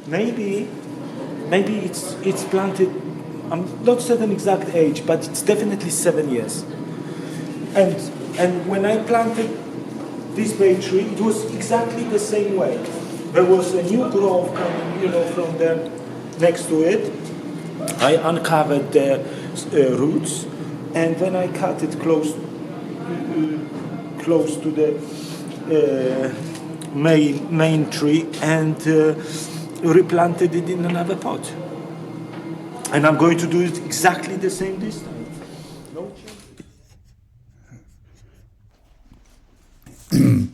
Maybe it's planted. I'm not certain exact age, but it's definitely 7 years. And when I planted this bay tree, it was exactly the same way. There was a new growth coming, from the next to it. I uncovered the roots, and then I cut it close to the main tree and replanted it in another pot. And I'm going to do it exactly the same this time. No change.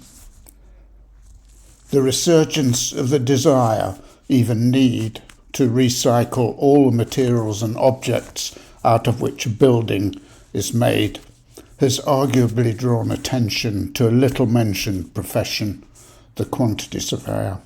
The resurgence of the desire, even need, to recycle all the materials and objects out of which a building is made has arguably drawn attention to a little-mentioned profession, the quantity surveyor.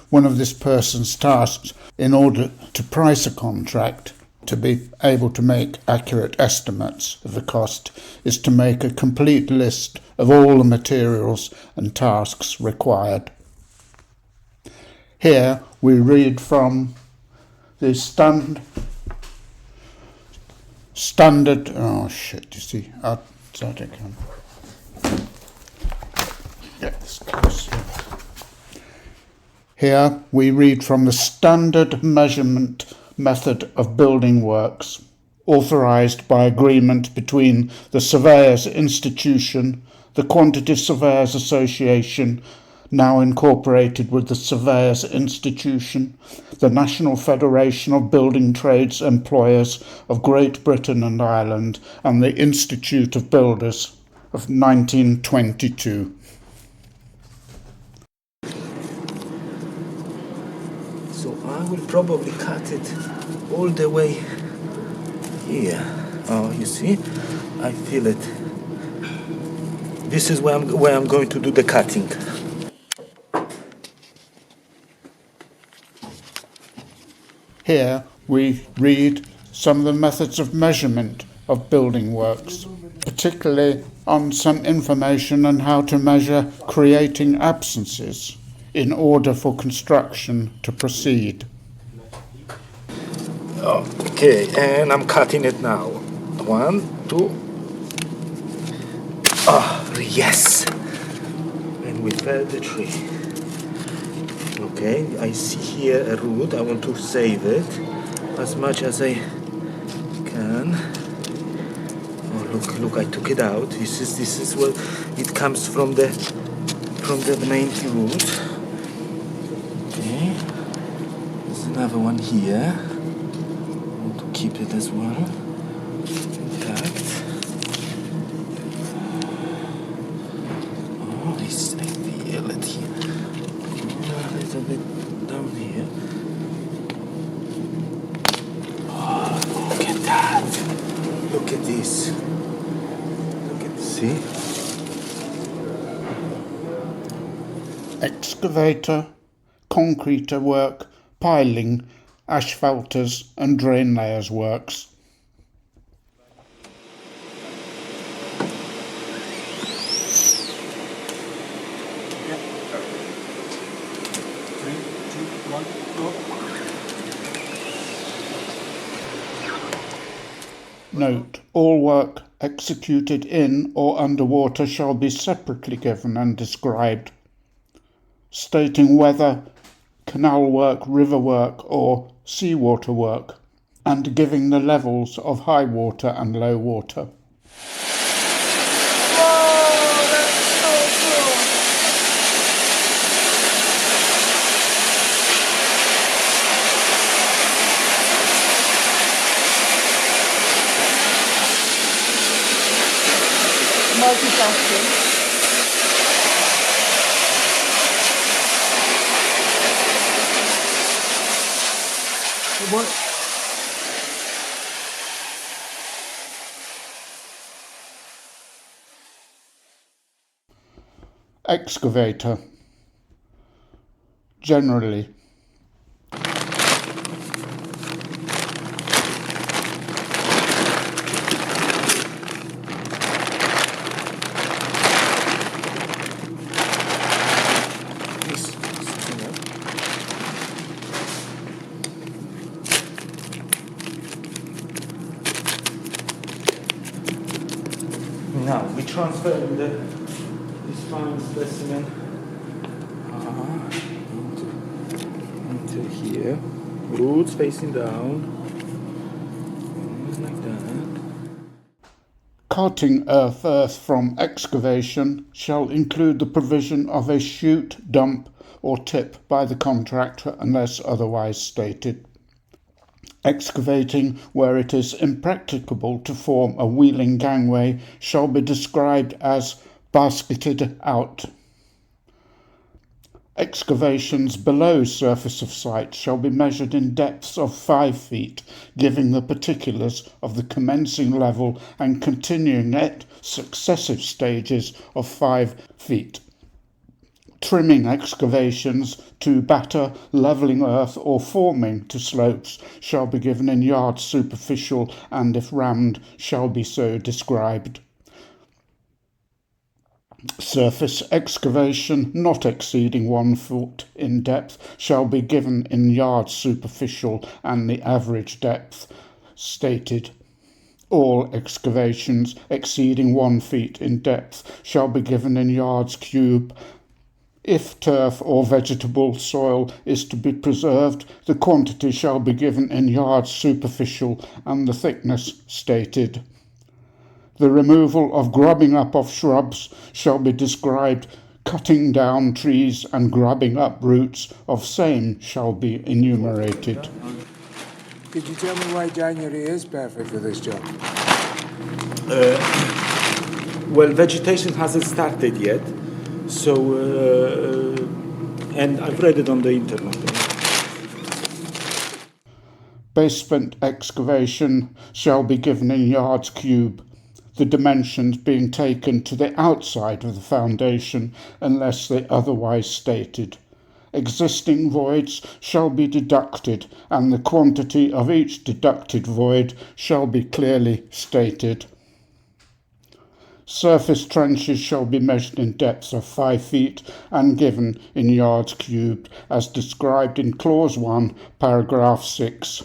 One of this person's tasks, in order to price a contract, to be able to make accurate estimates of the cost, is to make a complete list of all the materials and tasks required. Here we read from the standard, oh shit, you see, get this close. Here we read from the standard measurement method of building works, authorised by agreement between the Surveyors Institution, the Quantity Surveyors Association, now incorporated with the Surveyors Institution, the National Federation of Building Trades Employers of Great Britain and Ireland, and the Institute of Builders of 1922. So I will probably cut it all the way here. Oh, you see? I feel it. This is where I'm going to do the cutting. Here we read some of the methods of measurement of building works, particularly on some information on how to measure creating absences in order for construction to proceed. Okay, and I'm cutting it now. 1, 2. Oh, yes! And we fell the tree. Okay, I see here a root. I want to save it as much as I can. Oh, look! I took it out. This is where it comes from the main root. Okay, there's another one here. I want to keep it as well intact. Oh, I feel it here. A little bit down here. Oh, look at that. Look at this. See? Excavator, concreter work, piling, asphalters and drain layers works. Note, all work executed in or underwater shall be separately given and described, stating whether canal work, river work or seawater work, and giving the levels of high water and low water. Multitasking. What? Excavator. Generally. transferring this fine specimen into here. Roots facing down, like that. Carting earth from excavation shall include the provision of a chute, dump or tip by the contractor unless otherwise stated. Excavating where it is impracticable to form a wheeling gangway shall be described as basketed out. Excavations below surface of site shall be measured in depths of 5 feet, giving the particulars of the commencing level and continuing at successive stages of 5 feet. Trimming excavations to batter, levelling earth or forming to slopes shall be given in yards superficial and if rammed shall be so described. Surface excavation not exceeding 1 foot in depth shall be given in yards superficial and the average depth stated. All excavations exceeding 1 feet in depth shall be given in yards cube. If turf or vegetable soil is to be preserved, the quantity shall be given in yards superficial and the thickness stated. The removal of grubbing up of shrubs shall be described. Cutting down trees and grubbing up roots of same shall be enumerated. Could you tell me why January is perfect for this job? Well, vegetation hasn't started yet, so and I've read it on the internet. Basement excavation shall be given in yards cube, the dimensions being taken to the outside of the foundation unless they otherwise stated. Existing voids shall be deducted and the quantity of each deducted void shall be clearly stated. Surface trenches shall be measured in depths of 5 feet and given in yards cubed as described in Clause 1, paragraph 6.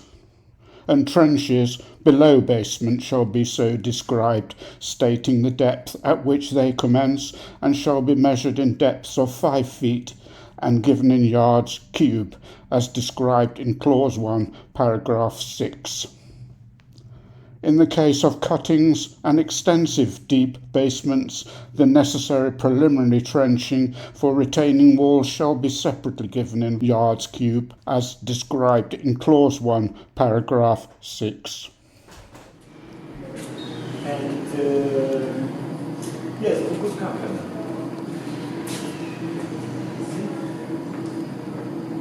And trenches below basement shall be so described, stating the depth at which they commence, and shall be measured in depths of 5 feet, and given in yards cube, as described in Clause 1, paragraph 6. In the case of cuttings and extensive deep basements, the necessary preliminary trenching for retaining walls shall be separately given in yards cube, as described in Clause 1, paragraph 6. And yes, a good company.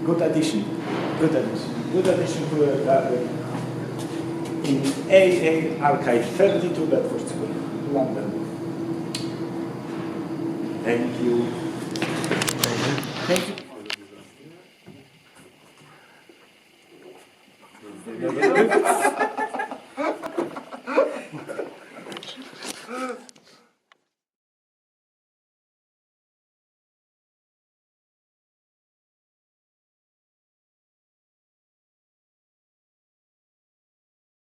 Good addition. Good addition. Good addition to a garden. In AA Archive 32 Bedford Square, London. Thank you. Thank you.